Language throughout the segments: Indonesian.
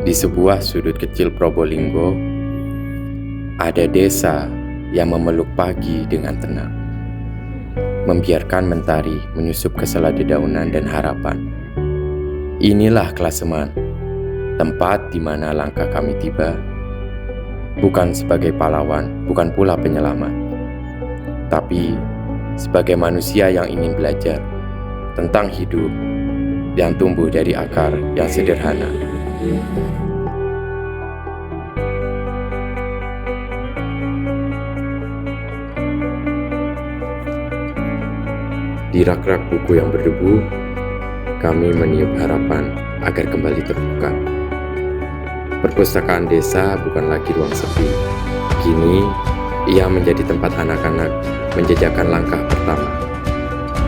Di sebuah sudut kecil Probolinggo, ada desa yang memeluk pagi dengan tenang, membiarkan mentari menyusup ke sela dedaunan dan harapan. Inilah Klaseman, tempat di mana langkah kami tiba, bukan sebagai pahlawan, bukan pula penyelamat, tapi sebagai manusia yang ingin belajar tentang hidup yang tumbuh dari akar yang sederhana. Di rak-rak buku yang berdebu, kami meniup harapan agar kembali terbuka. Perpustakaan desa bukan lagi ruang sepi. Kini, ia menjadi tempat anak-anak menjejakkan langkah pertama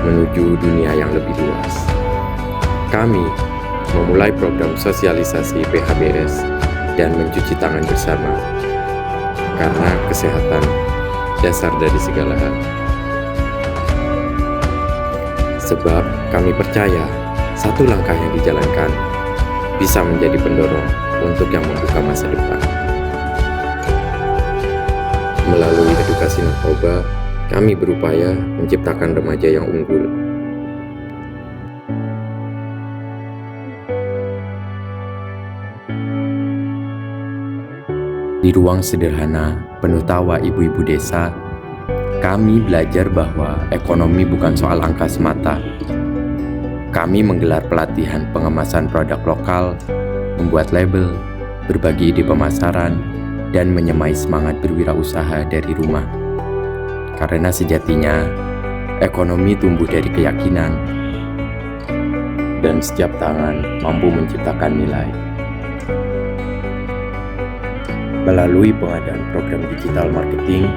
menuju dunia yang lebih luas. Kami memulai program sosialisasi PHBS dan mencuci tangan bersama, karena kesehatan dasar dari segala hal. Sebab kami percaya satu langkah yang dijalankan bisa menjadi pendorong untuk yang membuka masa depan. Melalui edukasi narkoba, kami berupaya menciptakan remaja yang unggul. Di ruang sederhana penuh tawa ibu-ibu desa, kami belajar bahwa ekonomi bukan soal angka semata. Kami menggelar pelatihan pengemasan produk lokal, membuat label, berbagi ide pemasaran, dan menyemai semangat berwirausaha dari rumah. Karena sejatinya, ekonomi tumbuh dari keyakinan, dan setiap tangan mampu menciptakan nilai. Melalui pengadaan program digital marketing,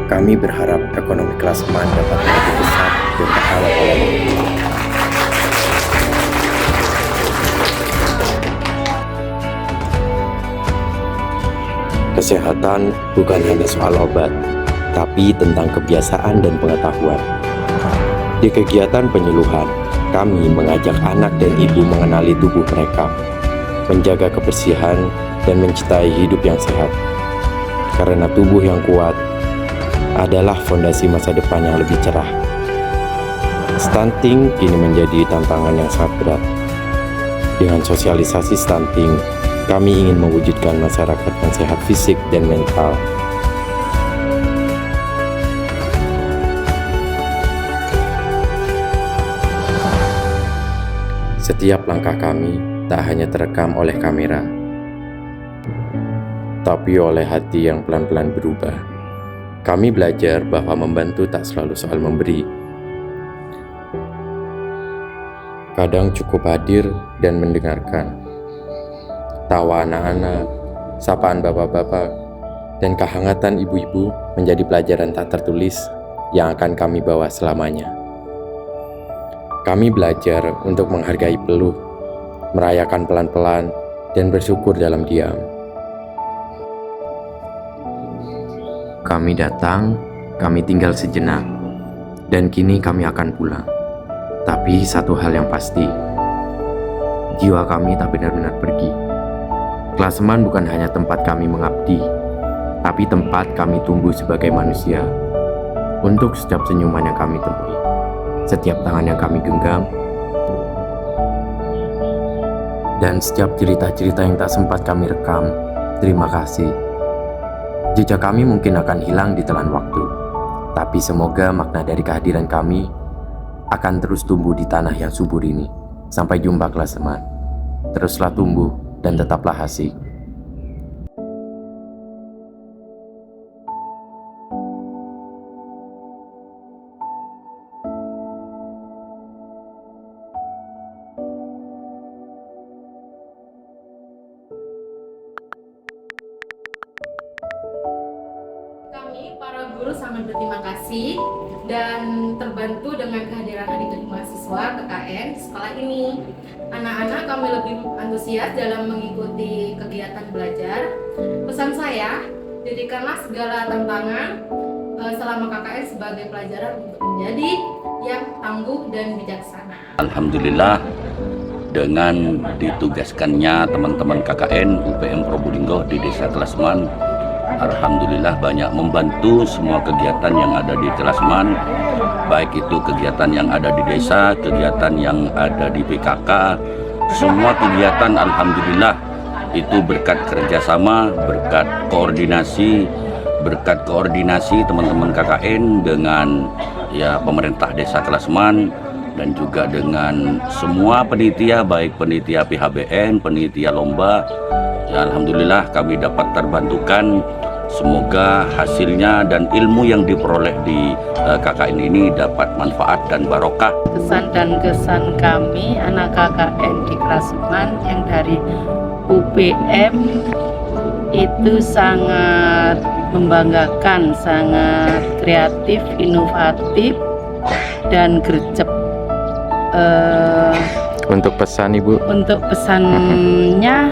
kami berharap ekonomi Klaseman dapat lebih besar dan berkala oleh waktu. Kesehatan bukan hanya soal obat, tapi tentang kebiasaan dan pengetahuan. Di kegiatan penyuluhan, kami mengajak anak dan ibu mengenali tubuh mereka, menjaga kebersihan, dan mencintai hidup yang sehat. Karena tubuh yang kuat adalah fondasi masa depan yang lebih cerah. Stunting kini menjadi tantangan yang sangat berat. Dengan sosialisasi stunting, kami ingin mewujudkan masyarakat yang sehat fisik dan mental. Setiap langkah kami tak hanya terekam oleh kamera, tapi oleh hati yang pelan-pelan berubah. Kami belajar bahwa membantu tak selalu soal memberi. Kadang cukup hadir dan mendengarkan. Tawa anak-anak, sapaan bapak-bapak, dan kehangatan ibu-ibu menjadi pelajaran tak tertulis yang akan kami bawa selamanya. Kami belajar untuk menghargai peluh, merayakan pelan-pelan, dan bersyukur dalam diam. Kami datang, kami tinggal sejenak, dan kini kami akan pulang. Tapi satu hal yang pasti, jiwa kami tak benar-benar pergi. Klaseman bukan hanya tempat kami mengabdi, tapi tempat kami tumbuh sebagai manusia. Untuk setiap senyuman yang kami temui, setiap tangan yang kami genggam, dan setiap cerita-cerita yang tak sempat kami rekam, terima kasih. Jejak kami mungkin akan hilang di telan waktu, tapi semoga makna dari kehadiran kami akan terus tumbuh di tanah yang subur ini. Sampai jumpa Klaseman. Teruslah tumbuh dan tetaplah asik. Kami, para guru, sangat berterima kasih dan terbantu dengan kehadiran adik-adik mahasiswa KKN di sekolah ini. Anak-anak kami lebih antusias dalam mengikuti kegiatan belajar. Pesan saya, jadikanlah segala tantangan selama KKN sebagai pelajaran untuk menjadi yang tangguh dan bijaksana. Alhamdulillah dengan ditugaskannya teman-teman KKN UPM Probolinggo di Desa Kelasman. Alhamdulillah banyak membantu semua kegiatan yang ada di Kelasman, baik itu kegiatan yang ada di desa, kegiatan yang ada di PKK, semua kegiatan alhamdulillah itu berkat kerjasama, berkat koordinasi teman-teman KKN dengan pemerintah Desa Kelasman dan juga dengan semua penitia, baik penitia PHBN, penitia lomba. Ya, alhamdulillah kami dapat terbantukan. Semoga hasilnya dan ilmu yang diperoleh di KKN ini dapat manfaat dan barokah. Kesan dan kesan kami anak KKN di Kelasman yang dari UPM itu sangat membanggakan, sangat kreatif, inovatif, dan gercep. Untuk pesan Ibu? Untuk pesannya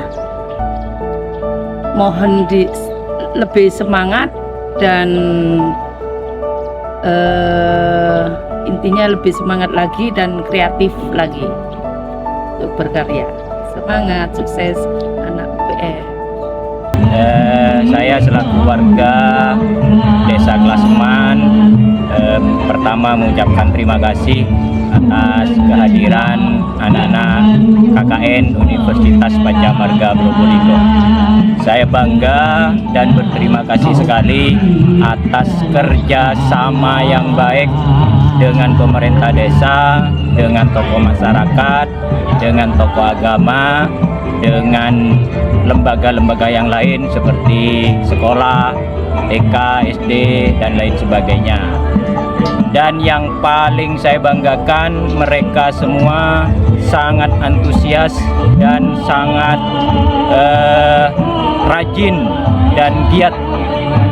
mohon lebih semangat dan intinya lebih semangat lagi dan kreatif lagi untuk berkarya. Semangat, sukses anak UPM. Saya selaku warga Desa Kelasman pertama mengucapkan terima kasih atas kehadiran anak-anak KKN Universitas Pancamaraga Probolinggo. Saya bangga dan berterima kasih sekali atas kerjasama yang baik dengan pemerintah desa, dengan tokoh masyarakat, dengan tokoh agama, dengan lembaga-lembaga yang lain seperti sekolah, TK, SD, dan lain sebagainya. Dan yang paling saya banggakan, mereka semua sangat antusias dan sangat rajin dan giat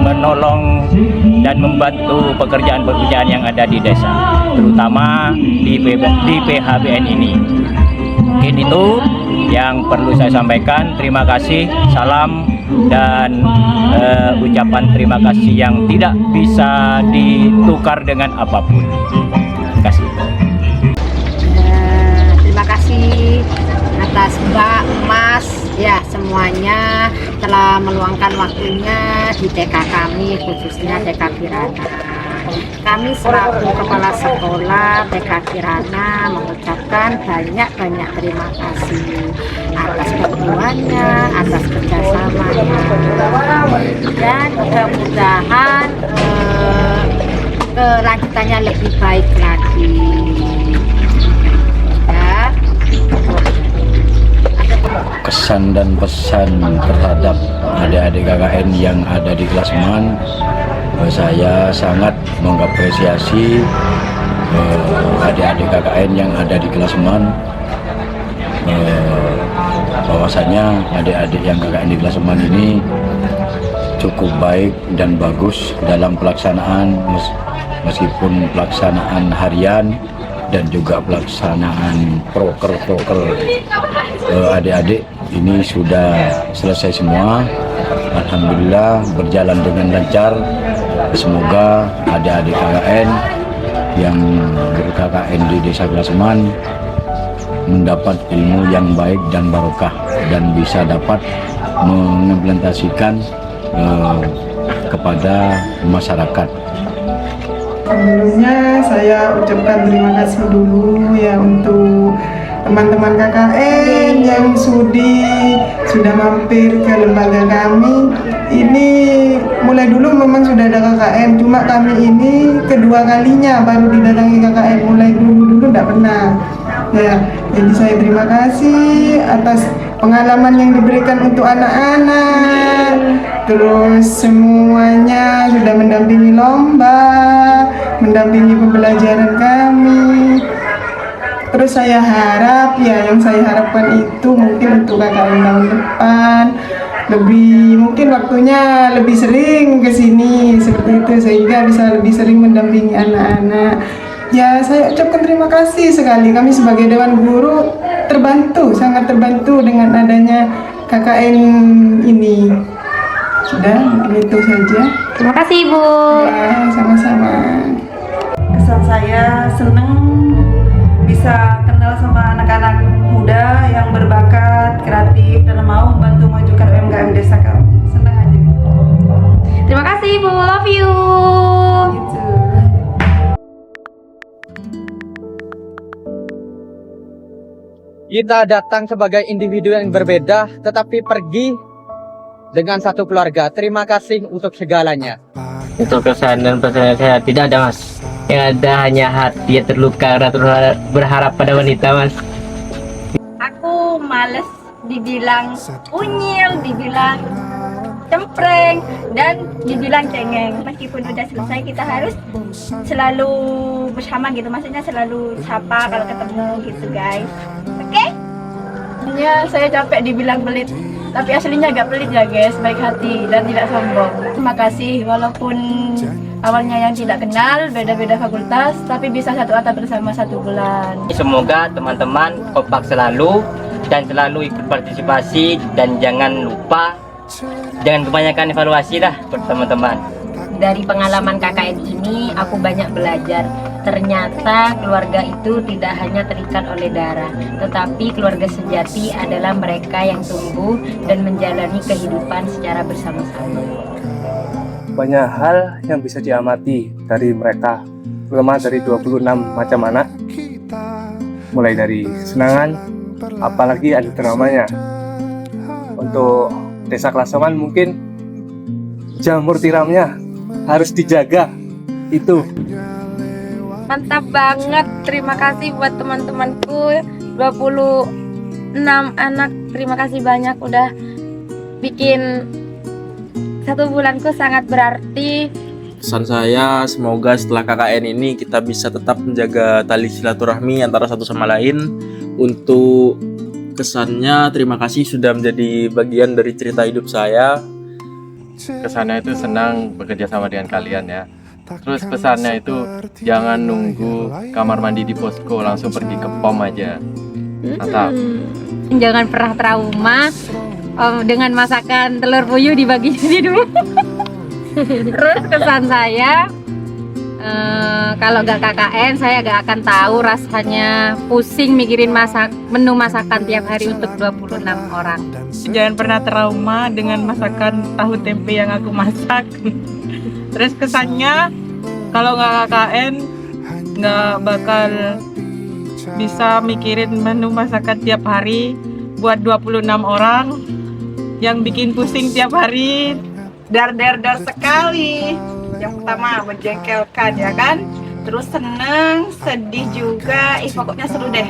menolong dan membantu pekerjaan-pekerjaan yang ada di desa, terutama di PHBN ini. Mungkin itu yang perlu saya sampaikan. Terima kasih, salam, dan ucapan terima kasih yang tidak bisa ditukar dengan apapun. Terima kasih. Terima kasih atas Mbak, Mas, ya semuanya telah meluangkan waktunya di TK kami, khususnya TK Kirana. Kami selaku kepala sekolah TK Kirana mengucapkan banyak-banyak terima kasih atas bantuannya, atas kerjasamanya, dan mudah-mudahan kelanjutannya lebih baik lagi. Ya. Kesan dan pesan terhadap adik-adik KKN yang ada di Kelasman, saya sangat mengapresiasi adik-adik KKN yang ada di Kelasman, bahwasanya adik-adik yang KKN di Kelasman ini cukup baik dan bagus dalam pelaksanaan, meskipun pelaksanaan harian dan juga pelaksanaan proker adik-adik ini sudah selesai semua. Alhamdulillah berjalan dengan lancar. Semoga adik-adik KKN yang ber-KKN di Desa Kelasman mendapat ilmu yang baik dan barokah dan bisa dapat mengimplementasikan kepada masyarakat. Sebelumnya saya ucapkan terima kasih dulu ya untuk teman-teman KKN yang sudah mampir ke lembaga kami. Ini mulai dulu memang sudah ada KKN, cuma kami ini kedua kalinya baru didatangi KKN. Mulai dulu tidak pernah. Ya, jadi saya terima kasih atas pengalaman yang diberikan untuk anak-anak. Terus semuanya sudah mendampingi lomba, mendampingi pembelajaran kami. Terus saya harap yang saya harapkan itu mungkin untuk KKN tahun depan mungkin waktunya lebih sering ke sini seperti itu, sehingga bisa lebih sering mendampingi anak-anak. Ya, saya ucapkan terima kasih sekali. Kami sebagai Dewan Guru sangat terbantu dengan adanya KKN ini. Sudah, mungkin itu saja. Terima kasih Ibu. Ya, sama-sama. Kesan saya senang bisa kenal sama anak-anak muda Kita datang sebagai individu yang berbeda, tetapi pergi dengan satu keluarga. Terima kasih untuk segalanya. Untuk kesan dan pesan saya tidak ada, Mas. Yang ada hanya hati yang terluka karena berharap pada wanita, Mas. Aku males dibilang unyil, dibilang cempreng, dan dibilang cengeng. Meskipun udah selesai, kita harus selalu bersama gitu. Maksudnya selalu sapa kalau ketemu gitu, guys. Oke? Ya, saya capek dibilang pelit. Tapi aslinya agak pelit ya, guys. Baik hati dan tidak sombong. Terima kasih, walaupun awalnya yang tidak kenal, beda-beda fakultas, tapi bisa satu atap bersama 1 bulan. Semoga teman-teman kompak selalu dan selalu ikut partisipasi, dan jangan lupa, jangan kebanyakan evaluasi dah buat teman-teman. Dari pengalaman KKN ini aku banyak belajar. Ternyata keluarga itu tidak hanya terikat oleh darah, tetapi keluarga sejati adalah mereka yang tumbuh dan menjalani kehidupan secara bersama-sama. Banyak hal yang bisa diamati dari mereka, terutama dari 26 macam anak, mulai dari kesenangan, apalagi ada dramanya. Untuk Desa Klaseman mungkin jamur tiramnya harus dijaga, itu. Mantap banget, terima kasih buat teman-temanku 26 anak. Terima kasih banyak udah bikin 1 bulanku sangat berarti. Pesan saya, semoga setelah KKN ini kita bisa tetap menjaga tali silaturahmi antara satu sama lain. Untuk kesannya, terima kasih sudah menjadi bagian dari cerita hidup saya. Kesannya itu senang bekerja sama dengan kalian ya. Terus pesannya itu jangan nunggu kamar mandi di posko, langsung pergi ke POM aja. Mantap. Jangan pernah trauma dengan masakan telur puyuh dibagi jadi dulu. Terus kesan saya, kalau gak KKN saya gak akan tahu rasanya pusing mikirin menu masakan tiap hari untuk 26 orang. Jangan pernah trauma dengan masakan tahu tempe yang aku masak. Terus kesannya, kalau nggak KKN nggak bakal bisa mikirin menu masakan tiap hari buat 26 orang yang bikin pusing tiap hari. Dar sekali. Yang pertama menjengkelkan ya kan, terus seneng, sedih juga, pokoknya seru deh.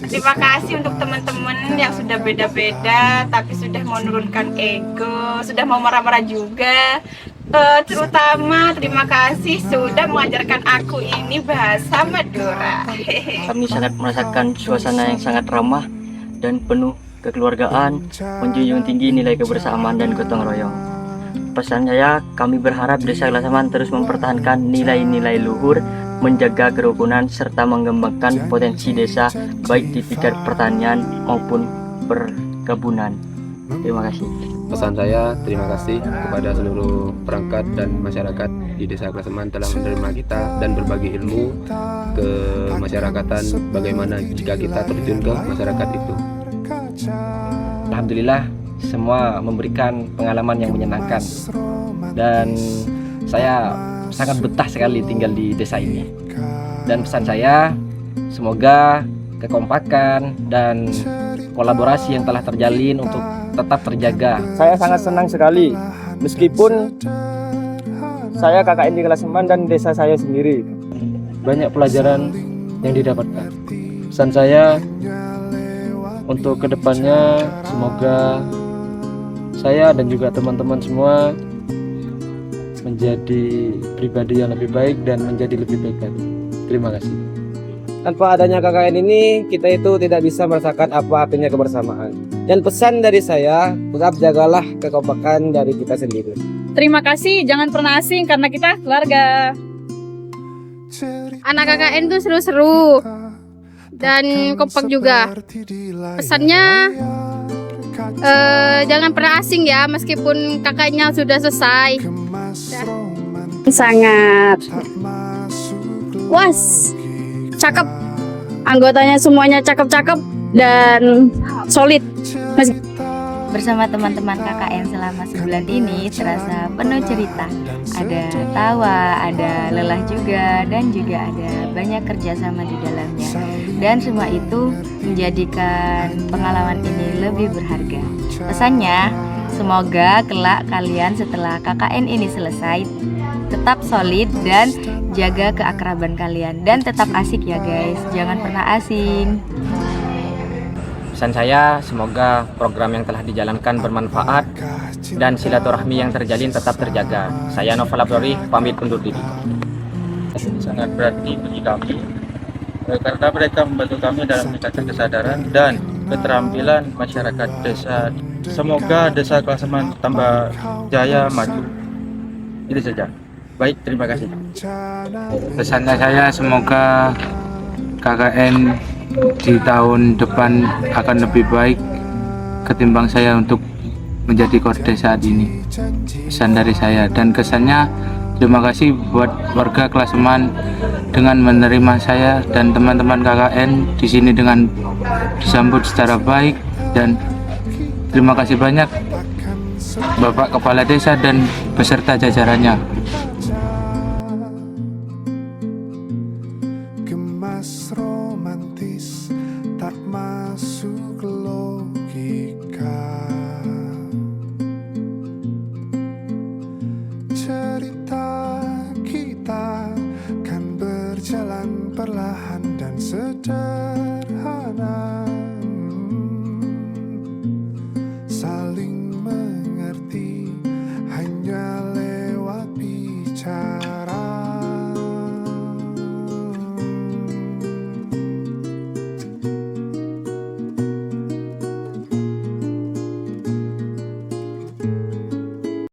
Terima kasih untuk teman-teman yang sudah beda-beda tapi sudah mau menurunkan ego, sudah mau marah-marah juga. Terutama terima kasih sudah mengajarkan aku ini bahasa Madura. Kami sangat merasakan suasana yang sangat ramah dan penuh kekeluargaan, menjunjung tinggi nilai kebersamaan dan gotong royong. Pesan saya, kami berharap Desa Klaseman terus mempertahankan nilai-nilai luhur, menjaga kerukunan, serta mengembangkan potensi desa baik di tingkat pertanian maupun perkebunan. Terima kasih. Pesan saya, terima kasih kepada seluruh perangkat dan masyarakat di Desa Klaseman telah menerima kita dan berbagi ilmu ke masyarakatan bagaimana jika kita terjun ke masyarakat itu. Alhamdulillah, semua memberikan pengalaman yang menyenangkan dan saya sangat betah sekali tinggal di desa ini. Dan pesan saya, semoga kekompakan dan kolaborasi yang telah terjalin untuk tetap terjaga. Saya sangat senang sekali, meskipun saya KKN di Klaseman dan desa saya sendiri. Banyak pelajaran yang didapatkan. Pesan saya untuk kedepannya, semoga saya dan juga teman-teman semua menjadi pribadi yang lebih baik dan menjadi lebih baik lagi. Terima kasih. Tanpa adanya KKN ini, kita itu tidak bisa merasakan apa artinya kebersamaan. Dan pesan dari saya, tetap jagalah kekompakan dari kita sendiri. Terima kasih, jangan pernah asing karena kita keluarga. Anak KKN tuh seru-seru dan kompak juga. Pesannya, jangan pernah asing ya, meskipun kakaknya sudah selesai. Sangat was, cakep, anggotanya semuanya cakep-cakep dan solid. Bersama teman-teman KKN selama sebulan ini terasa penuh cerita. Ada tawa, ada lelah juga, dan juga ada banyak kerjasama di dalamnya. Dan semua itu menjadikan pengalaman ini lebih berharga. Pesannya, semoga kelak kalian setelah KKN ini selesai tetap solid dan jaga keakraban kalian. Dan tetap asik ya guys, jangan pernah asing. Pesan saya, semoga program yang telah dijalankan bermanfaat dan silaturahmi yang terjalin tetap terjaga. Saya Novel Abdori, pamit undur diri. Sangat berarti bagi kami karena mereka membantu kami dalam meningkatkan kesadaran dan keterampilan masyarakat desa. Semoga desa Klaseman tambah jaya maju. Itu saja. Baik, terima kasih. Pesannya saya, semoga KKN di tahun depan akan lebih baik ketimbang saya untuk menjadi Kordes saat ini. Pesan dari saya, dan kesannya terima kasih buat warga Klaseman dengan menerima saya dan teman-teman KKN di sini dengan disambut secara baik, dan terima kasih banyak Bapak Kepala Desa dan beserta jajarannya. Gemas romantis tak masuk